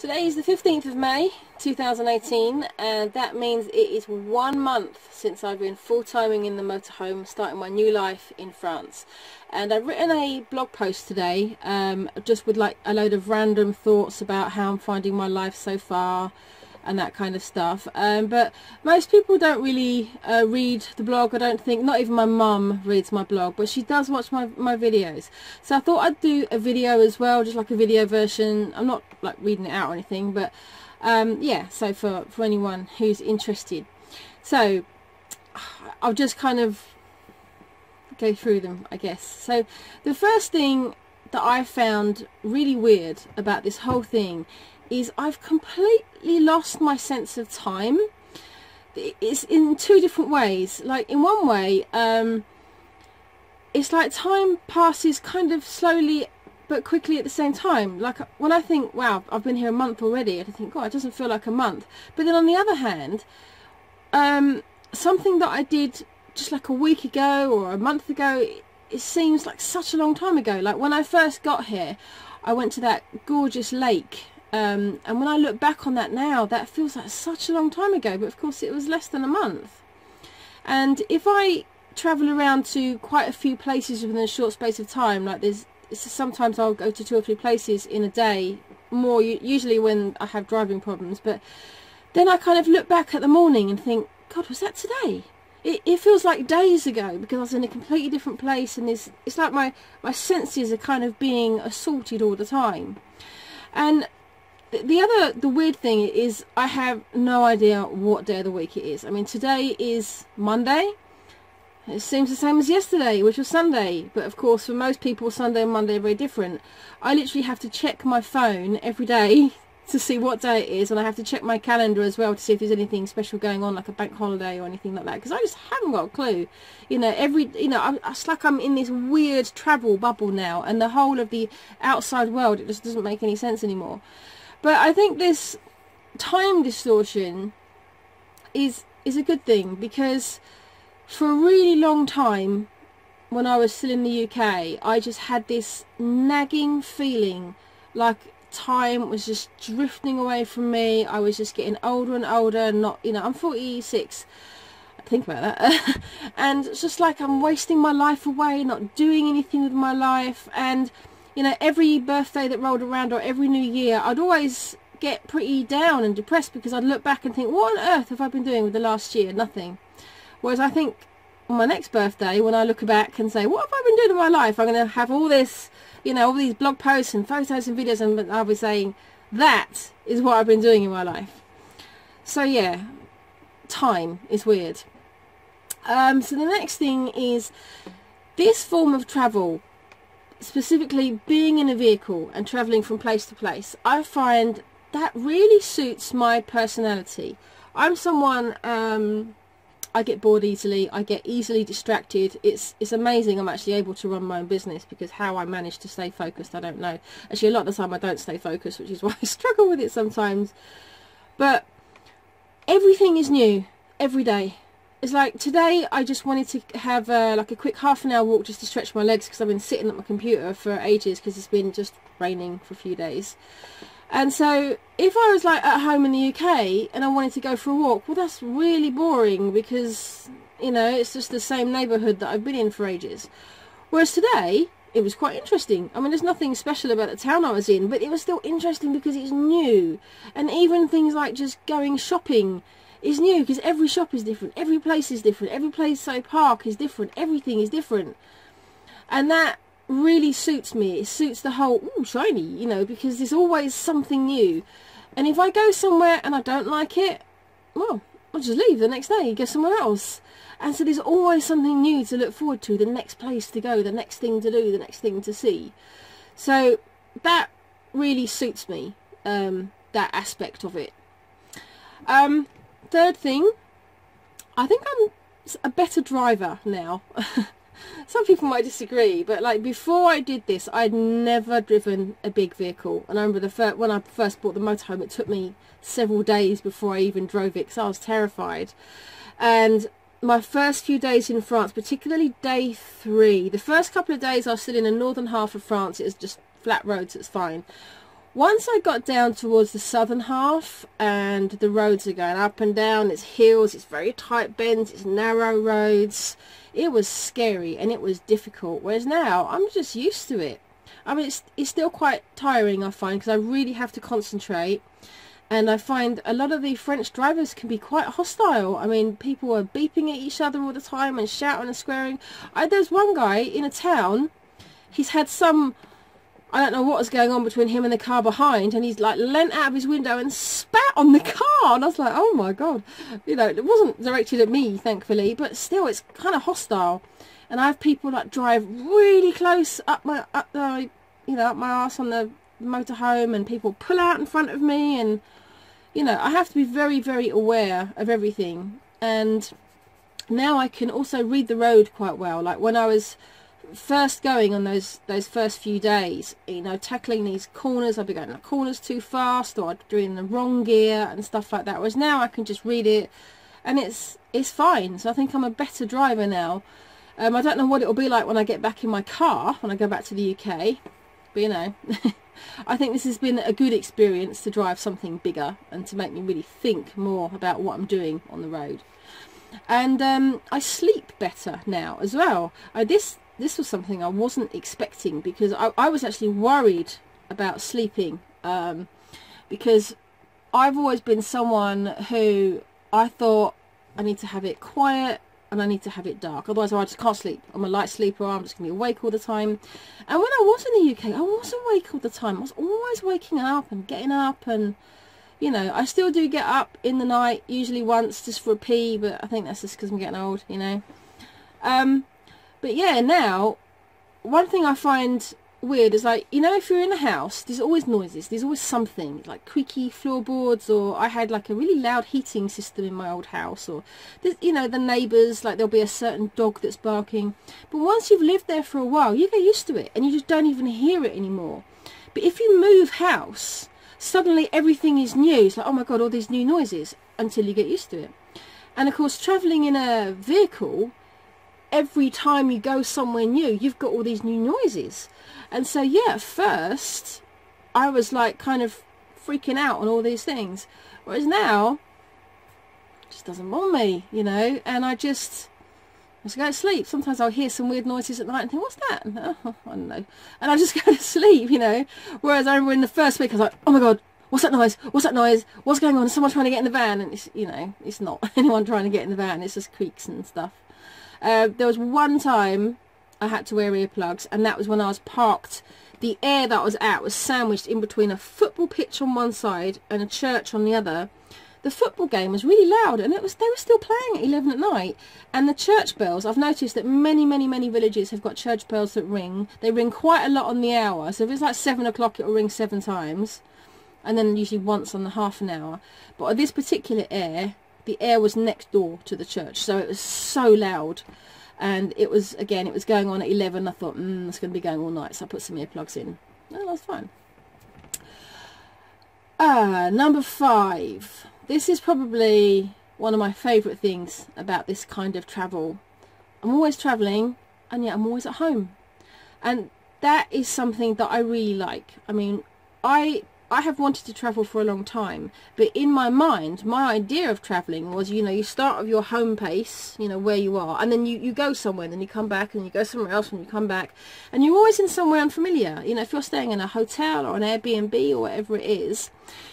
Today is the 15th of May 2018, and that means it is 1 month since I've been full-timing in the motorhome, starting my new life in France. And I've written a blog post today, just with like a load of random thoughts about how I'm finding my life so far and that kind of stuff. But most people don't really read the blog, I don't think. Not even my mum reads my blog, but she does watch my videos. So I thought I'd do a video as well, just like a video version. I'm not like reading it out or anything, but yeah, so for anyone who's interested. So I'll just kind of go through them, I guess. So the first thing that I found really weird about this whole thing is I've completely lost my sense of time. It's in two different ways. Like in one way, it's like time passes kind of slowly but quickly at the same time. Like when I think, wow, I've been here a month already, I think, God, it doesn't feel like a month. But then on the other hand, something that I did just like a week ago or a month ago, it seems like such a long time ago. Like when I first got here, I went to that gorgeous lake. And when I look back on that now, that feels like such a long time ago, but of course it was less than a month. And if I travel around to quite a few places within a short space of time, like sometimes I'll go to 2 or 3 places in a day, more usually when I have driving problems, but then I kind of look back at the morning and think, God, was that today? It feels like days ago because I was in a completely different place, and it's like my senses are kind of being assaulted all the time. And the weird thing is I have no idea what day of the week it is. I mean, today is Monday. It seems the same as yesterday, which was Sunday. But of course, for most people, Sunday and Monday are very different. I literally have to check my phone every day to see what day it is. And I have to check my calendar as well to see if there's anything special going on, like a bank holiday or anything like that. Because I just haven't got a clue. You know, it's like I'm in this weird travel bubble now. And the whole of the outside world, it just doesn't make any sense anymore. But I think this time distortion is a good thing, because for a really long time when I was still in the UK, I just had this nagging feeling like time was just drifting away from me. I was just getting older and older, not, you know, I'm 46. Think about that. And it's just like I'm wasting my life away, not doing anything with my life. And you know, every birthday that rolled around or every new year, I'd always get pretty down and depressed because I'd look back and think, what on earth have I been doing with the last year? Nothing. Whereas I think on my next birthday, when I look back and say, what have I been doing in my life? I'm going to have all this, you know, all these blog posts and photos and videos, and I'll be saying, that is what I've been doing in my life. So yeah, time is weird. So the next thing is this form of travel, specifically being in a vehicle and travelling from place to place. I find that really suits my personality. I'm someone, I get bored easily, I get easily distracted. It's amazing I'm actually able to run my own business, because how I manage to stay focused, I don't know. Actually, a lot of the time I don't stay focused, which is why I struggle with it sometimes. But everything is new every day. It's like today I just wanted to have like a quick half-an-hour walk just to stretch my legs, because I've been sitting at my computer for ages because it's been just raining for a few days. And so if I was like at home in the UK and I wanted to go for a walk, well, that's really boring, because, you know, it's just the same neighbourhood that I've been in for ages. Whereas today it was quite interesting. I mean, there's nothing special about the town I was in, but it was still interesting because it's new. And even things like just going shopping is new, because every shop is different, every place is different, every place I park is different, everything is different. And that really suits me. It suits the whole, ooh, shiny, you know, because there's always something new. And if I go somewhere and I don't like it, well, I'll just leave the next day, go somewhere else. And so there's always something new to look forward to, the next place to go, the next thing to do, the next thing to see. So that really suits me, that aspect of it. Third thing, I think I'm a better driver now. Some people might disagree, but like before I did this, I'd never driven a big vehicle. And I remember when I first bought the motorhome, it took me several days before I even drove it, because I was terrified. And my first few days in France, particularly day 3, the first couple of days I was still in the northern half of France, it was just flat roads, it's fine. Once I got down towards the southern half and the roads are going up and down, it's hills, it's very tight bends, it's narrow roads, it was scary and it was difficult. Whereas now I'm just used to it. I mean, it's still quite tiring, I find, because I really have to concentrate. And I find a lot of the French drivers can be quite hostile. I mean, people are beeping at each other all the time and shouting and swearing. There's one guy in a town, he's had some, I don't know what was going on between him and the car behind, and he's like leant out of his window and spat on the car, and I was like, oh my god. You know, it wasn't directed at me, thankfully, but still, it's kind of hostile. And I have people like drive really close up my arse on the motorhome, and people pull out in front of me, and you know, I have to be very, very aware of everything. And now I can also read the road quite well. Like when I was first going on those first few days, you know, tackling these corners, I'd be going the corners too fast, or I'd be doing the wrong gear and stuff like that. Whereas now I can just read it, and it's fine. So I think I'm a better driver now. I don't know what it'll be like when I get back in my car, when I go back to the UK. But you know, I think this has been a good experience to drive something bigger and to make me really think more about what I'm doing on the road. And I sleep better now as well. This was something I wasn't expecting, because I was actually worried about sleeping, because I've always been someone who I thought I need to have it quiet and I need to have it dark, otherwise I just can't sleep. I'm a light sleeper, I'm just going to be awake all the time. And when I was in the UK, I was awake all the time. I was always waking up and getting up, and you know, I still do get up in the night, usually once just for a pee, but I think that's just because I'm getting old, you know. But yeah, now, one thing I find weird is, like, you know, if you're in a house, there's always noises, there's always something, like creaky floorboards, or I had like a really loud heating system in my old house, or, you know, the neighbours, like there'll be a certain dog that's barking. But once you've lived there for a while, you get used to it, and you just don't even hear it anymore. But if you move house, suddenly everything is new. It's like, oh my god, all these new noises, until you get used to it. And of course, travelling in a vehicle, every time you go somewhere new, you've got all these new noises. And so yeah, at first I was like kind of freaking out on all these things, whereas now it just doesn't bother me, you know. And I just go to sleep. Sometimes I'll hear some weird noises at night and think, what's that? And, oh, I don't know, and I just go to sleep, you know. Whereas I remember in the first week I was like, oh my god, what's that noise? What's that noise? What's going on? Is someone trying to get in the van? And it's, you know, it's not anyone trying to get in the van, it's just creaks and stuff. There was one time I had to wear earplugs, and that was when I was parked. The air that I was at was sandwiched in between a football pitch on one side and a church on the other. The football game was really loud, and they were still playing at 11 at night. And the church bells, I've noticed that many villages have got church bells that ring. They ring quite a lot on the hour. So if it's like 7 o'clock, it will ring 7 times, and then usually once on the half an hour. But at this particular the air was next door to the church, so it was so loud. And it was, again, it was going on at 11. I thought, it's going to be going all night, so I put some earplugs in. No, that's fine. Number 5. This is probably one of my favourite things about this kind of travel. I'm always travelling, and yet I'm always at home. And that is something that I really like. I mean, I have wanted to travel for a long time, but in my mind, my idea of travelling was, you know, you start with your home base, you know, where you are, and then you go somewhere, and then you come back, and you go somewhere else, and you come back, and you're always in somewhere unfamiliar. You know, if you're staying in a hotel or an Airbnb or whatever it is,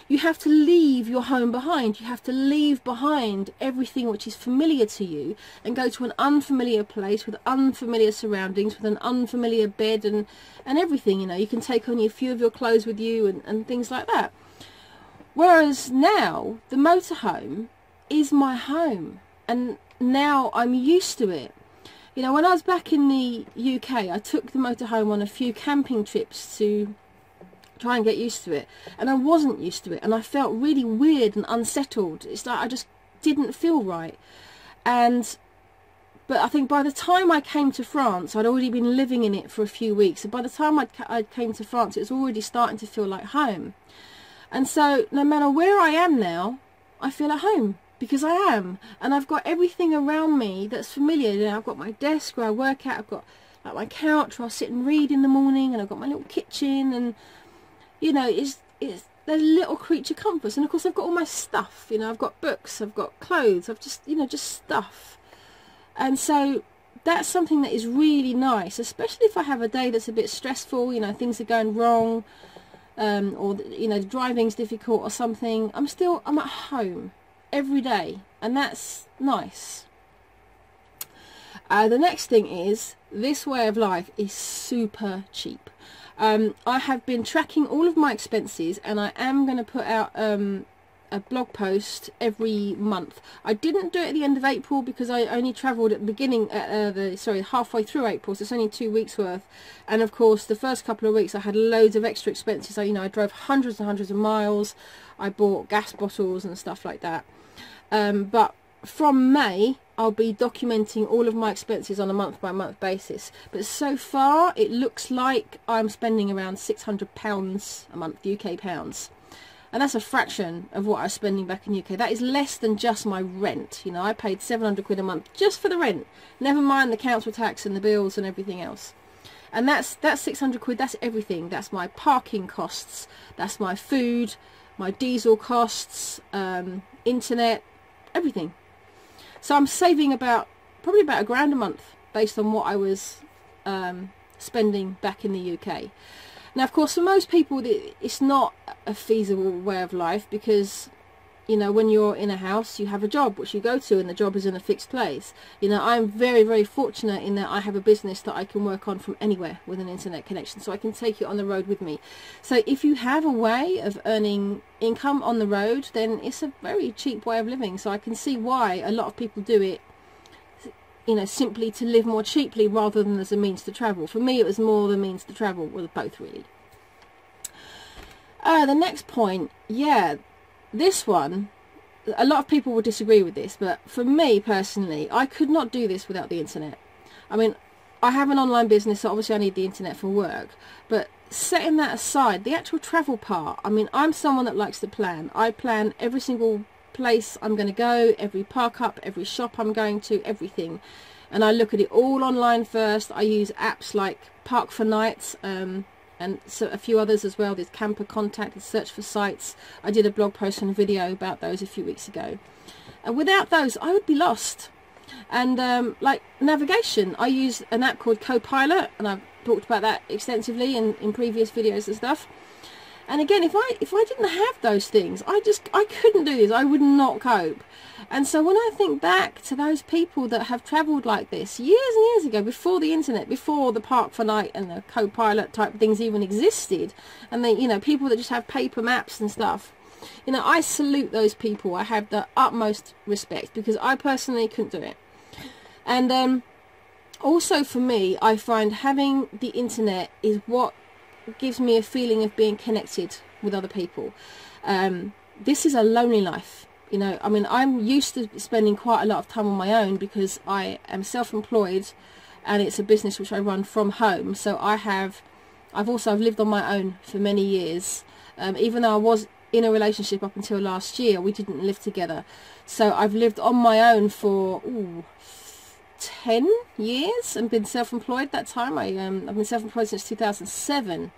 you have to leave your home behind. You have to leave behind everything which is familiar to you and go to an unfamiliar place with unfamiliar surroundings, with an unfamiliar bed and everything. You know, you can take only a few of your clothes with you and things like that. Whereas now, the motorhome is my home, and now I'm used to it. You know, when I was back in the UK, I took the motorhome on a few camping trips to try and get used to it, and I wasn't used to it, and I felt really weird and unsettled. It's like I just didn't feel right. But I think by the time I came to France, I'd already been living in it for a few weeks, and by the time I came to France, it was already starting to feel like home. And so no matter where I am now, I feel at home, because I am, and I've got everything around me that's familiar. You know, I've got my desk where I work at, I've got like my couch where I sit and read in the morning, and I've got my little kitchen, and you know, they're little creature comforts. And of course I've got all my stuff, you know, I've got books, I've got clothes, I've just, you know, just stuff. And so that's something that is really nice, especially if I have a day that's a bit stressful, you know, things are going wrong, or, you know, driving's difficult or something. I'm at home every day, and that's nice. The next thing is, this way of life is super cheap. I have been tracking all of my expenses, and I am going to put out a blog post every month. I didn't do it at the end of April because I only travelled at the beginning, halfway through April, so it's only 2 weeks worth. And of course the first couple of weeks I had loads of extra expenses. So, you know, I drove hundreds and hundreds of miles, I bought gas bottles and stuff like that. But from May I'll be documenting all of my expenses on a month by month basis. But so far it looks like I'm spending around £600 a month, UK pounds. And that's a fraction of what I was spending back in UK. That is less than just my rent. You know, I paid 700 quid a month just for the rent. Never mind the council tax and the bills and everything else. And that's 600 quid, that's everything. That's my parking costs, that's my food, my diesel costs, internet, everything. So I'm saving probably about £1,000 a month based on what I was spending back in the UK. Now, of course, for most people, it's not a feasible way of life because, you know, when you're in a house, you have a job which you go to, and the job is in a fixed place. You know, I'm very, very fortunate in that I have a business that I can work on from anywhere with an internet connection, so I can take it on the road with me. So if you have a way of earning income on the road, then it's a very cheap way of living. So I can see why a lot of people do it, you know, simply to live more cheaply rather than as a means to travel. For me, it was more the means to travel, well, both really. The next point, yeah, this one, a lot of people will disagree with this, but for me personally, I could not do this without the internet. I mean, I have an online business, so obviously I need the internet for work, but setting that aside, the actual travel part, I mean, I'm someone that likes to plan. I plan every single place I'm going to go, every park up, every shop I'm going to, everything, and I look at it all online first. I use apps like Park for Nights, and so a few others as well. There's Camper Contact, there's Search for Sites. I did a blog post and a video about those a few weeks ago, and without those I would be lost. And like navigation, I use an app called Copilot, and I've talked about that extensively in previous videos and stuff. And again, if I didn't have those things, I couldn't do this. I would not cope. And so when I think back to those people that have travelled like this years and years ago, before the internet, before the Park for Night and the Copilot type things even existed, and they, you know, people that just have paper maps and stuff, you know, I salute those people. I have the utmost respect because I personally couldn't do it. And also for me, I find having the internet is what gives me a feeling of being connected with other people. This is a lonely life, you know. I mean, I'm used to spending quite a lot of time on my own because I am self-employed and it's a business which I run from home. So I've lived on my own for many years. Even though I was in a relationship up until last year, we didn't live together. So I've lived on my own for 10 years and been self-employed that time. I've been self-employed since 2007.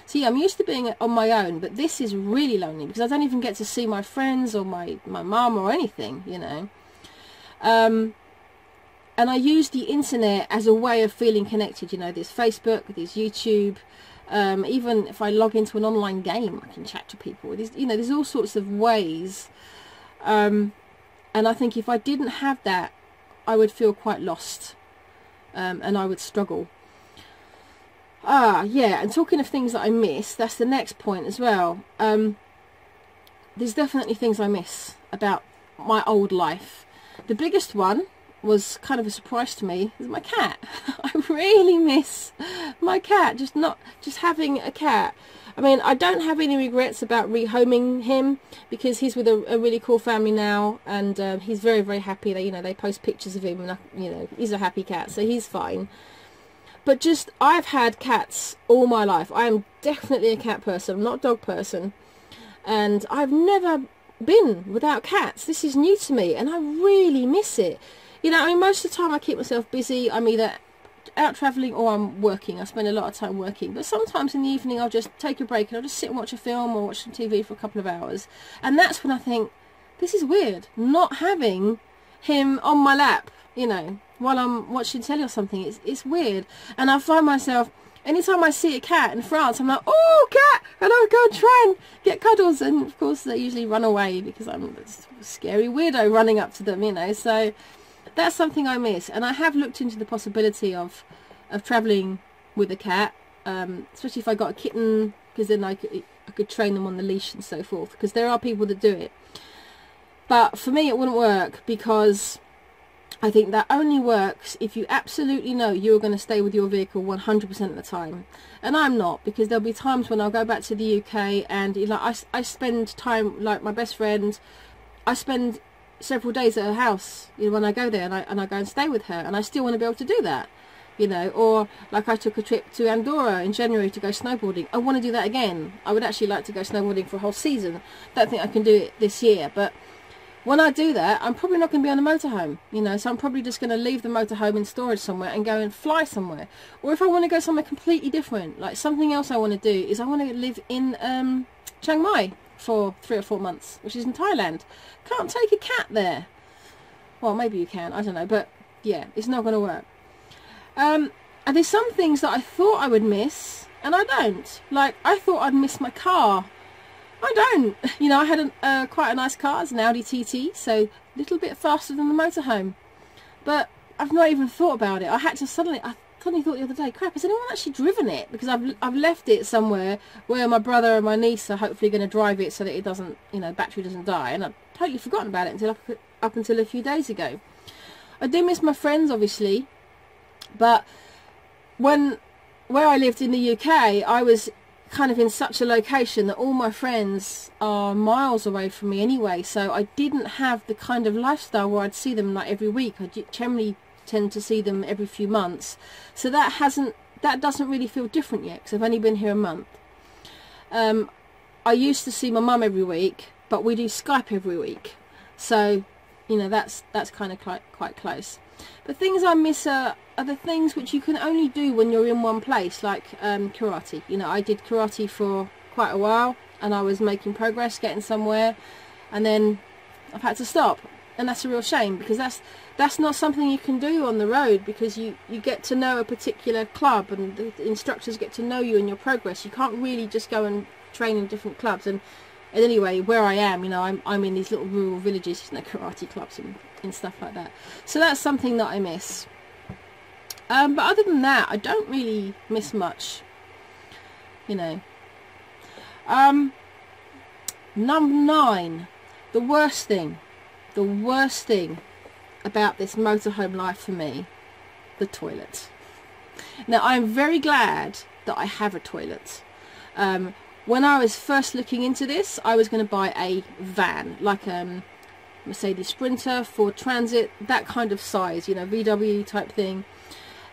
So yeah, I'm used to being on my own, but this is really lonely because I don't even get to see my friends or my mum or anything, you know. And I use the internet as a way of feeling connected. You know, there's Facebook, there's YouTube. Even if I log into an online game, I can chat to people. You know, there's all sorts of ways. And I think if I didn't have that, I would feel quite lost, and I would struggle. Yeah, and talking of things that I miss, that's the next point as well. There's definitely things I miss about my old life. The biggest one was kind of a surprise to me, is my cat. I really miss my cat, just having a cat. I mean, I don't have any regrets about rehoming him because he's with a really cool family now, and he's very, very happy. They post pictures of him, and you know, he's a happy cat, so he's fine. But just, I've had cats all my life. I am definitely a cat person. I'm not a dog person, and I've never been without cats. This is new to me, and I really miss it. You know, I mean, most of the time I keep myself busy. I'm either out travelling or I'm working. I spend a lot of time working, but sometimes in the evening I'll just take a break and I'll just sit and watch a film or watch some TV for a couple of hours, and that's when I think, this is weird, not having him on my lap, you know, while I'm watching telly or something. It's weird. And I find myself, anytime I see a cat in France, I'm like, oh, cat, and I'll go and try and get cuddles, and of course they usually run away because I'm a scary weirdo running up to them, you know. So that's something I miss, and I have looked into the possibility of travelling with a cat, especially if I got a kitten, because then I could train them on the leash and so forth, because there are people that do it. But for me it wouldn't work, because I think that only works if you absolutely know you're going to stay with your vehicle 100% of the time. And I'm not, because there'll be times when I'll go back to the UK and, you know, I spend time, like my best friend, I spend several days at her house, you know, when I go there, and I go and stay with her, and I still want to be able to do that, you know. Or like I took a trip to Andorra in January to go snowboarding. I want to do that again. I would actually like to go snowboarding for a whole season. Don't think I can do it this year, but when I do that, I'm probably not going to be on a motorhome, you know, so I'm probably just going to leave the motorhome in storage somewhere and go and fly somewhere. Or if I want to go somewhere completely different, like something else I want to do is I want to live in Chiang Mai for 3 or 4 months, which is in Thailand. Can't take a cat there. Well, maybe you can, I don't know, but yeah, it's not going to work. And there's some things that I thought I would miss, and I don't. Like, I thought I'd miss my car. I don't. You know, I had quite a nice car. It's an Audi TT, so a little bit faster than the motorhome. But I've not even thought about it. I suddenly thought the other day, crap, has anyone actually driven it? Because I've left it somewhere where my brother and my niece are hopefully going to drive it so that it doesn't, you know, battery doesn't die. And I've totally forgotten about it until up until a few days ago. I do miss my friends, obviously, but where I lived in the UK, I was kind of in such a location that all my friends are miles away from me anyway, so I didn't have the kind of lifestyle where I'd see them like every week. I generally tend to see them every few months, so that doesn't really feel different yet, because I've only been here a month. I used to see my mum every week, but we do Skype every week, so you know, that's kind of quite close. The things I miss are the things which you can only do when you're in one place, like karate. You know, I did karate for quite a while, and I was making progress, getting somewhere, and then I've had to stop, and that's a real shame, because that's not something you can do on the road, because you get to know a particular club, and the instructors get to know you and your progress. You can't really just go and train in different clubs. And anyway, where I am, you know, I'm in these little rural villages, you know, karate clubs and stuff like that. So that's something that I miss. But other than that, I don't really miss much, you know. Number 9, the worst thing about this motorhome life for me, the toilet. Now, I'm very glad that I have a toilet. When I was first looking into this, I was going to buy a van, like Mercedes Sprinter, Ford Transit, that kind of size, you know, VW type thing.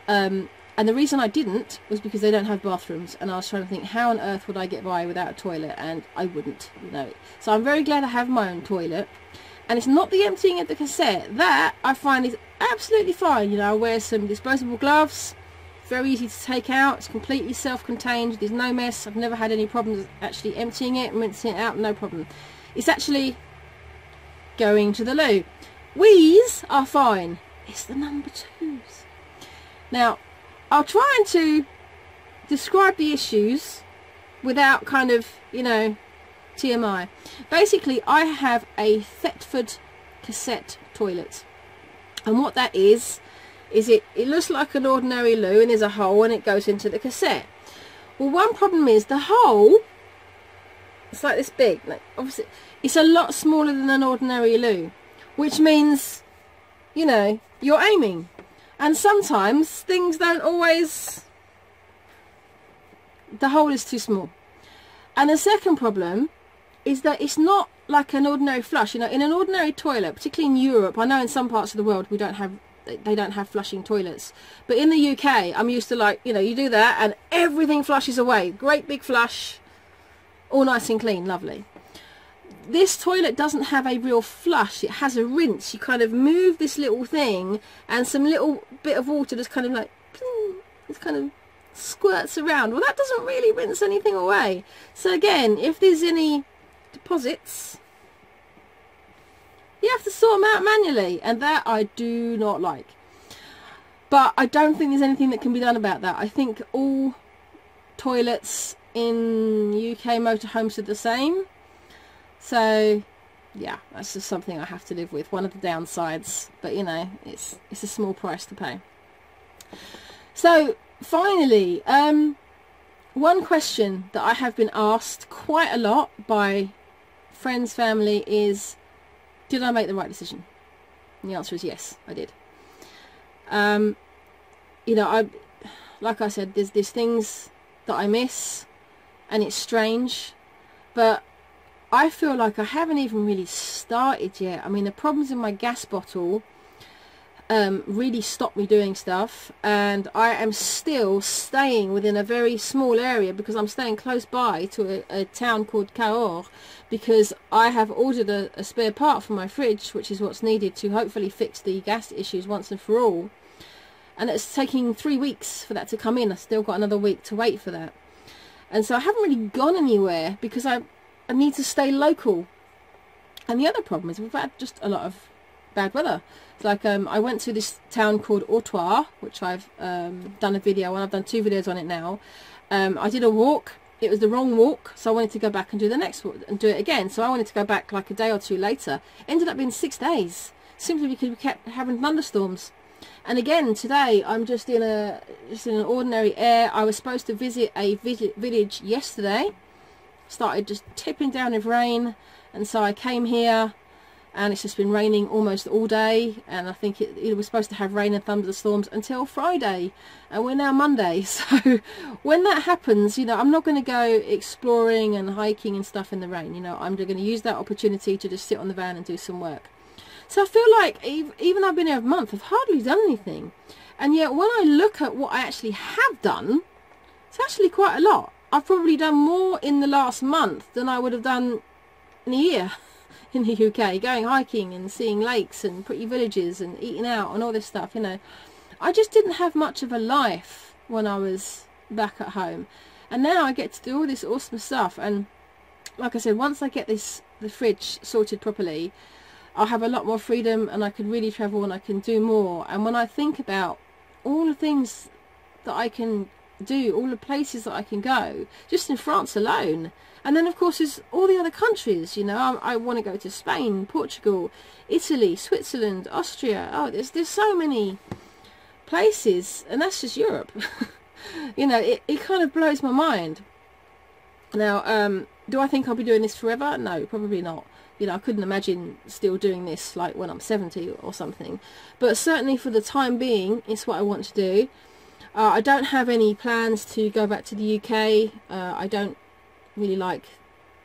And the reason I didn't was because they don't have bathrooms, and I was trying to think, how on earth would I get by without a toilet? And I wouldn't, you know. So I'm very glad I have my own toilet. And it's not the emptying of the cassette. That I find is absolutely fine. You know, I wear some disposable gloves, very easy to take out, it's completely self-contained, there's no mess. I've never had any problems actually emptying it, rinsing it out, no problem. It's actually going to the loo. Wheeze are fine. It's the number 2s. Now, I'll try to describe the issues without kind of, you know, TMI. Basically, I have a Thetford cassette toilet, and what that is it looks like an ordinary loo, and there's a hole and it goes into the cassette. Well, one problem is the hole, it's like this big, like, obviously it's a lot smaller than an ordinary loo, which means, you know, you're aiming, and sometimes things don't always, the hole is too small. And the second problem is that it's not like an ordinary flush. You know, in an ordinary toilet, particularly in Europe, I know in some parts of the world they don't have flushing toilets, but in the UK I'm used to, like, you know, you do that and everything flushes away, great big flush, all nice and clean, lovely. This toilet doesn't have a real flush, it has a rinse. You kind of move this little thing and some little bit of water just kind of like It kind of squirts around. Well, that doesn't really rinse anything away. So again, if there's any deposits, you have to sort them out manually, and that I do not like. But I don't think there's anything that can be done about that. I think all toilets in UK motorhomes are the same. So yeah, that's just something I have to live with. One of the downsides, but you know, it's a small price to pay. So finally, one question that I have been asked quite a lot by friends, family is, did I make the right decision? And the answer is yes, I did. You know, like I said, there's things that I miss, and it's strange, but I feel like I haven't even really started yet. I mean, the problems in my gas bottle really stopped me doing stuff, and I am still staying within a very small area because I'm staying close by to a town called Cahors, because I have ordered a spare part for my fridge, which is what's needed to hopefully fix the gas issues once and for all. And it's taking 3 weeks for that to come in. I've still got another week to wait for that. And so I haven't really gone anywhere because I need to stay local. And the other problem is we've had just a lot of bad weather. It's like I went to this town called Artois, which I've done a video on. I've done 2 videos on it now. I did a walk. It was the wrong walk, so I wanted to go back and do the next walk and do it again. So I wanted to go back like a day or 2 later. Ended up being 6 days, simply because we kept having thunderstorms. And again today I'm just in an ordinary air. I was supposed to visit a village yesterday. Started just tipping down with rain, and so I came here, and it's just been raining almost all day, and I think it was supposed to have rain and thunderstorms until Friday, and we're now Monday. So when that happens, you know, I'm not going to go exploring and hiking and stuff in the rain. You know, I'm going to use that opportunity to just sit on the van and do some work. So I feel like even I've been here a month, I've hardly done anything, and yet when I look at what I actually have done, it's actually quite a lot. I've probably done more in the last month than I would have done in a year in the UK, going hiking and seeing lakes and pretty villages and eating out and all this stuff. You know, I just didn't have much of a life when I was back at home, and now I get to do all this awesome stuff. And like I said, once I get the fridge sorted properly, I'll have a lot more freedom, and I can really travel and I can do more. And when I think about all the things that I can do, all the places that I can go, just in France alone, and then of course there's all the other countries, you know, I want to go to Spain, Portugal, Italy, Switzerland, Austria. Oh, there's so many places, and that's just Europe. You know, it kind of blows my mind. Now, do I think I'll be doing this forever? No, probably not. You know, I couldn't imagine still doing this like when I'm 70 or something. But certainly for the time being, it's what I want to do. I don't have any plans to go back to the UK. I don't really like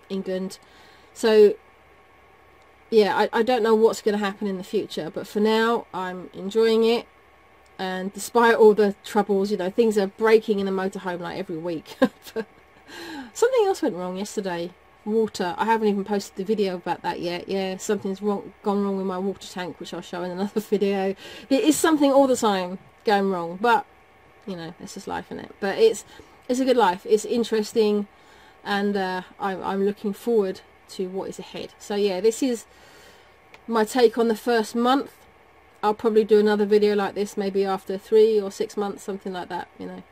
England. So, yeah, I don't know what's going to happen in the future. But for now, I'm enjoying it. And despite all the troubles, you know, things are breaking in the motorhome like every week. Something else went wrong yesterday. Water. I haven't even posted the video about that yet. Yeah, something's gone wrong with my water tank, which I'll show in another video. There is something all the time going wrong, but you know, it's just life, isn't it? But it's a good life. It's interesting, and I'm looking forward to what is ahead. So yeah, this is my take on the first month. I'll probably do another video like this maybe after 3 or 6 months, something like that, you know.